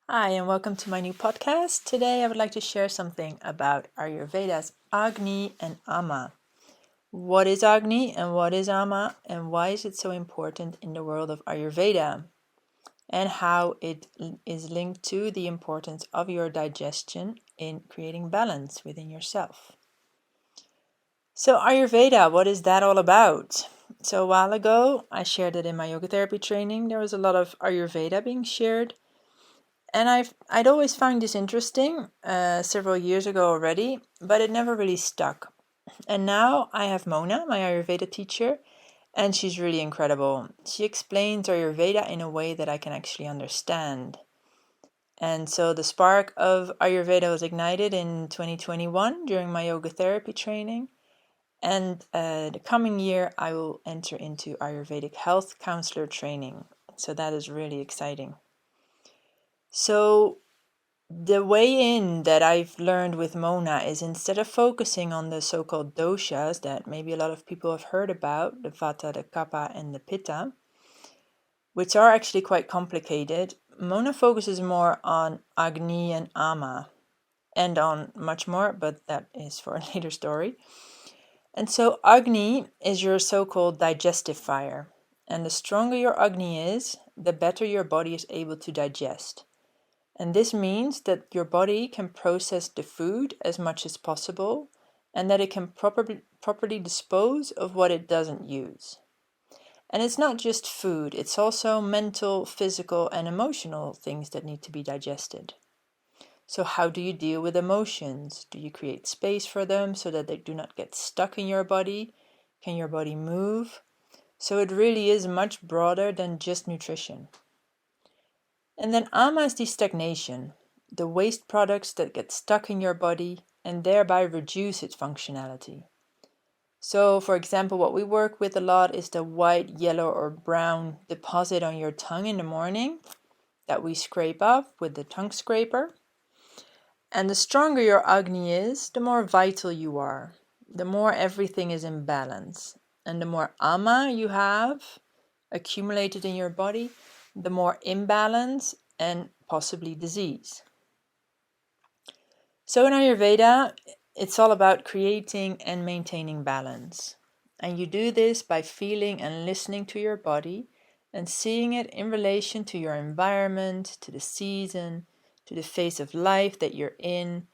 Hi, and welcome to my new podcast. Today, I would like to share something about Ayurveda's Agni and Ama. What is Agni and what is Ama, and why is it so important in the world of Ayurveda, and how it is linked to the importance of your digestion in creating balance within yourself. So, Ayurveda, what is that all about? So, a while ago, I shared it in my yoga therapy training. There was a lot of Ayurveda being shared. And I'd always found this interesting several years ago already, but it never really stuck. And now I have Mona, my Ayurveda teacher, and she's really incredible. She explains Ayurveda in a way that I can actually understand. And so the spark of Ayurveda was ignited in 2021 during my yoga therapy training. And the coming year, I will enter into Ayurvedic health counselor training. So that is really exciting. So the way in that I've learned with Mona is instead of focusing on the so-called doshas that maybe a lot of people have heard about, the Vata, the Kapha, and the Pitta, which are actually quite complicated, Mona focuses more on Agni and Ama, and on much more, but that is for a later story. And so Agni is your so-called digestive fire, and the stronger your Agni is, the better your body is able to digest. And this means that your body can process the food as much as possible and that it can properly dispose of what it doesn't use. And it's not just food, it's also mental, physical, and emotional things that need to be digested. So, how do you deal with emotions? Do you create space for them so that they do not get stuck in your body? Can your body move? So, it really is much broader than just nutrition. And then ama is the stagnation, the waste products that get stuck in your body and thereby reduce its functionality. So, for example, what we work with a lot is the white, yellow, or brown deposit on your tongue in the morning that we scrape off with the tongue scraper. And the stronger your Agni is, the more vital you are, the more everything is in balance. And the more ama you have accumulated in your body, the more imbalance and possibly disease. So in Ayurveda, it's all about creating and maintaining balance. And you do this by feeling and listening to your body and seeing it in relation to your environment, to the season, to the phase of life that you're in.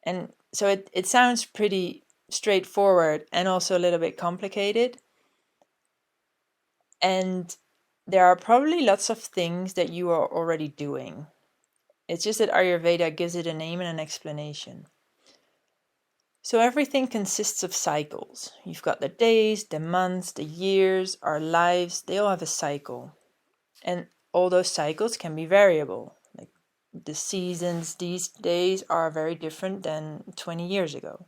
And so it sounds pretty straightforward and also a little bit complicated. And there are probably lots of things that you are already doing. It's just that Ayurveda gives it a name and an explanation. So everything consists of cycles. You've got the days, the months, the years, our lives, they all have a cycle. And all those cycles can be variable. Like the seasons these days are very different than 20 years ago.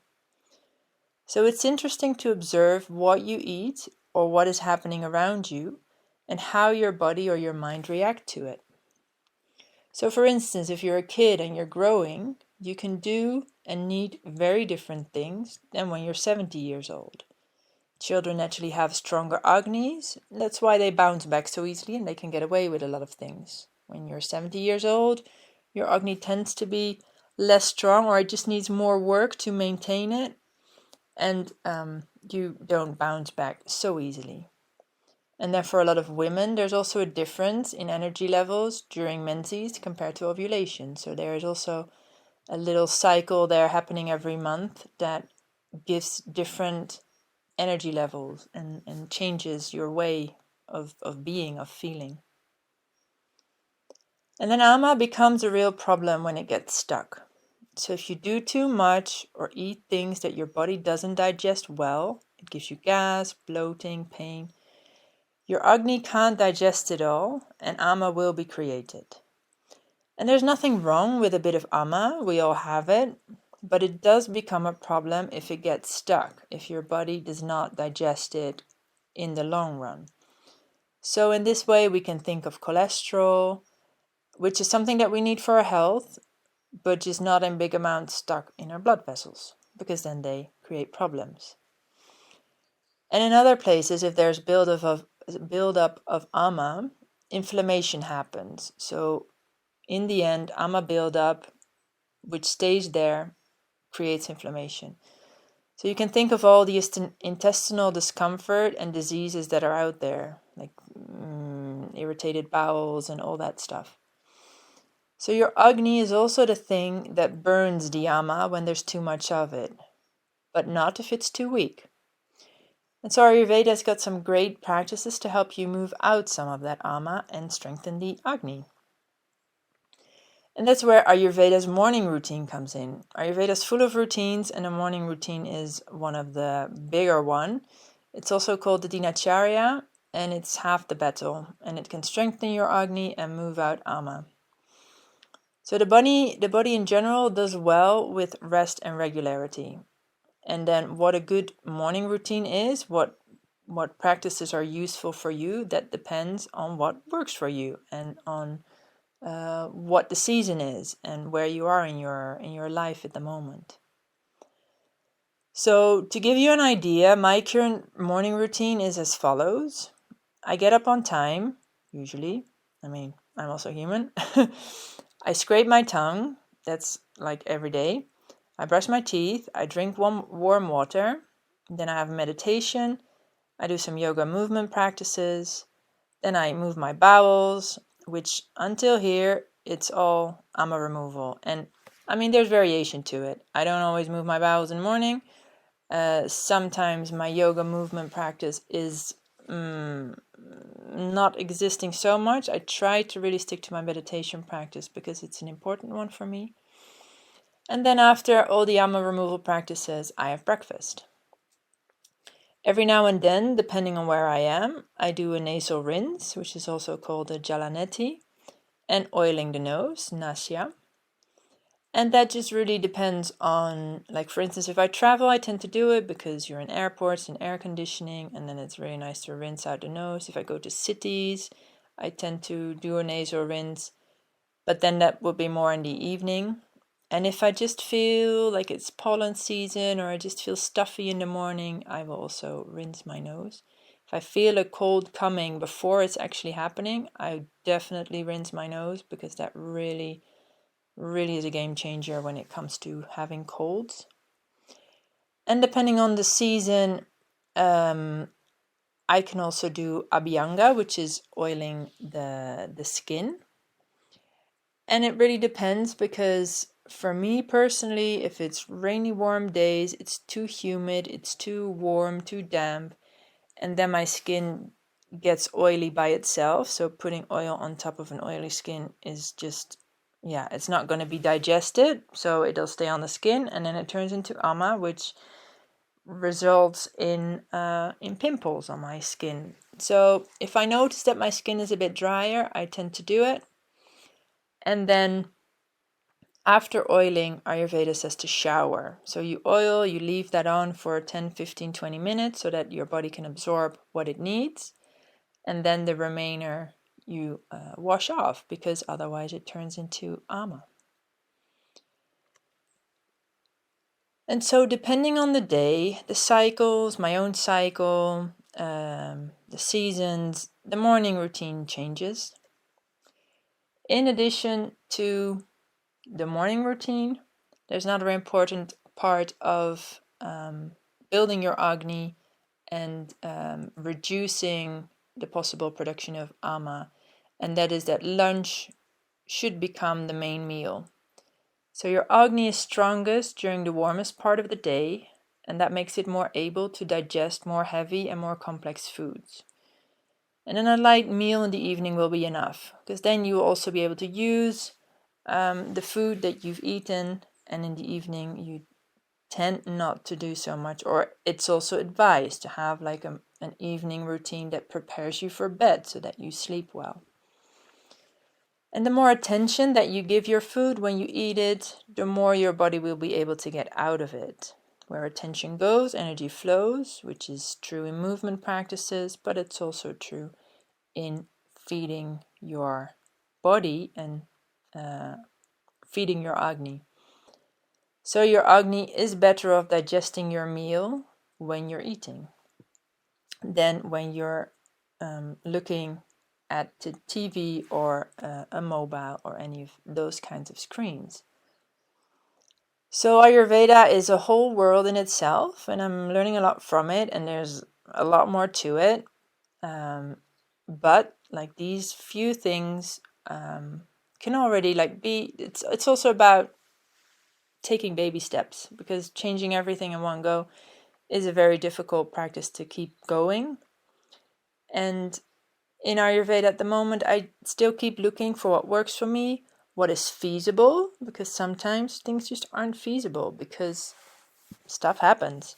So it's interesting to observe what you eat or what is happening around you and how your body or your mind react to it. So for instance, if you're a kid and you're growing, you can do and need very different things than when you're 70 years old. Children naturally have stronger Agnis. That's why they bounce back so easily and they can get away with a lot of things. When you're 70 years old, your Agni tends to be less strong, or it just needs more work to maintain it, and you don't bounce back so easily. And then for a lot of women, there's also a difference in energy levels during menses compared to ovulation. So there is also a little cycle there happening every month that gives different energy levels and changes your way of being, of feeling. And then ama becomes a real problem when it gets stuck. So if you do too much or eat things that your body doesn't digest well, it gives you gas, bloating, pain. Your Agni can't digest it all, and ama will be created. And there's nothing wrong with a bit of ama, we all have it, but it does become a problem if it gets stuck, if your body does not digest it in the long run. So in this way, we can think of cholesterol, which is something that we need for our health, but just not in big amounts stuck in our blood vessels, because then they create problems. And in other places, if there's buildup of ama, inflammation happens. So in the end, ama buildup, which stays there, creates inflammation. So you can think of all the intestinal discomfort and diseases that are out there, like irritated bowels and all that stuff. So your Agni is also the thing that burns the ama when there's too much of it, but not if it's too weak. And so Ayurveda's got some great practices to help you move out some of that ama and strengthen the Agni. And that's where Ayurveda's morning routine comes in. Ayurveda's full of routines, and a morning routine is one of the bigger one. It's also called the Dinacharya, and it's half the battle, and it can strengthen your Agni and move out ama. So the body in general does well with rest and regularity. And then what a good morning routine is, what practices are useful for you, that depends on what works for you and on what the season is and where you are in your life at the moment. So to give you an idea, my current morning routine is as follows. I get up on time, usually. I mean, I'm also human. I scrape my tongue. That's like every day. I brush my teeth. I drink warm water. Then I have meditation. I do some yoga movement practices. Then I move my bowels, which until here, it's all ama removal. And I mean, there's variation to it. I don't always move my bowels in the morning. Sometimes my yoga movement practice is not existing so much. I try to really stick to my meditation practice because it's an important one for me. And then after all the ama removal practices, I have breakfast. Every now and then, depending on where I am, I do a nasal rinse, which is also called a jalaneti, and oiling the nose, nasya. And that just really depends on, like for instance, if I travel, I tend to do it because you're in airports and air conditioning, and then it's really nice to rinse out the nose. If I go to cities, I tend to do a nasal rinse, but then that will be more in the evening. And if I just feel like it's pollen season or I just feel stuffy in the morning, I will also rinse my nose. If I feel a cold coming before it's actually happening, I definitely rinse my nose because that really is a game changer when it comes to having colds. And depending on the season, I can also do abhyanga, which is oiling the skin. And it really depends because for me personally, if it's rainy, warm days, it's too humid, it's too warm, too damp, and then my skin gets oily by itself. So putting oil on top of an oily skin is just, it's not going to be digested. So it'll stay on the skin, and then it turns into ama, which results in pimples on my skin. So if I notice that my skin is a bit drier, I tend to do it. And then after oiling, Ayurveda says to shower. So you oil, you leave that on for 10, 15, 20 minutes so that your body can absorb what it needs. And then the remainder you wash off because otherwise it turns into ama. And so depending on the day, the cycles, my own cycle, the seasons, the morning routine changes. In addition to the morning routine, there's another important part of building your Agni and reducing the possible production of ama, and that is that lunch should become the main meal. So your Agni is strongest during the warmest part of the day, and that makes it more able to digest more heavy and more complex foods. And then a light meal in the evening will be enough, because then you will also be able to use the food that you've eaten, and in the evening you tend not to do so much, or it's also advised to have like an evening routine that prepares you for bed so that you sleep well. And the more attention that you give your food when you eat it, the more your body will be able to get out of it. Where attention goes, energy flows, which is true in movement practices, but it's also true in feeding your body and feeding your Agni. So your Agni is better off digesting your meal when you're eating than when you're looking at the TV or a mobile or any of those kinds of screens. So Ayurveda is a whole world in itself, and I'm learning a lot from it, and there's a lot more to it. But like these few things can already like be. It's also about taking baby steps, because changing everything in one go is a very difficult practice to keep going. And in Ayurveda at the moment, I still keep looking for what works for me, what is feasible, because sometimes things just aren't feasible because stuff happens.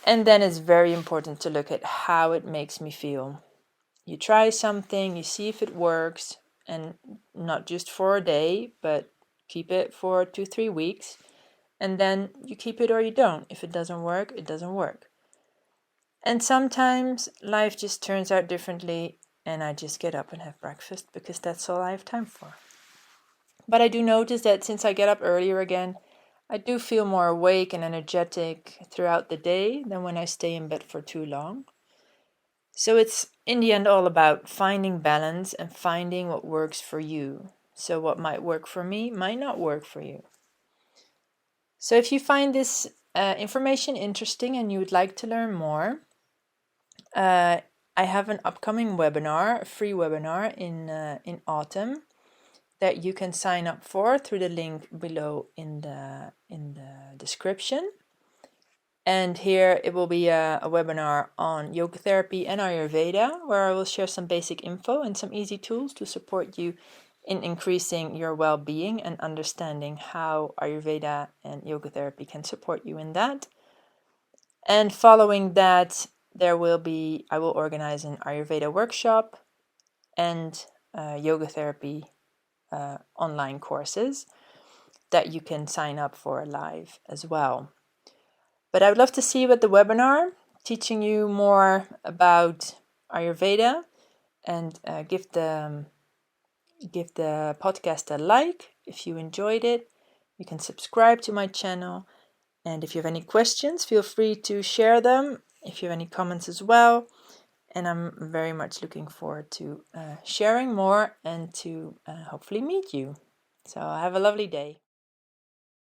And then it's very important to look at how it makes me feel. You try something, you see if it works, and not just for a day, but keep it for 2-3 weeks, and then you keep it or you don't. If it doesn't work, it doesn't work. And sometimes life just turns out differently, and I just get up and have breakfast because that's all I have time for. But I do notice that since I get up earlier again, I do feel more awake and energetic throughout the day than when I stay in bed for too long. So it's in the end all about finding balance and finding what works for you. So what might work for me might not work for you. So if you find this information interesting and you would like to learn more, I have an upcoming webinar, a free webinar in autumn that you can sign up for through the link below in the description. And here it will be a webinar on yoga therapy and Ayurveda, where I will share some basic info and some easy tools to support you in increasing your well-being and understanding how Ayurveda and yoga therapy can support you in that. And following that, I will organize an Ayurveda workshop and yoga therapy online courses that you can sign up for live as well. But I would love to see you at the webinar, teaching you more about Ayurveda, and give the podcast a like if you enjoyed it. You can subscribe to my channel, and if you have any questions, feel free to share them. If you have any comments as well, and I'm very much looking forward to sharing more and to hopefully meet you. So have a lovely day.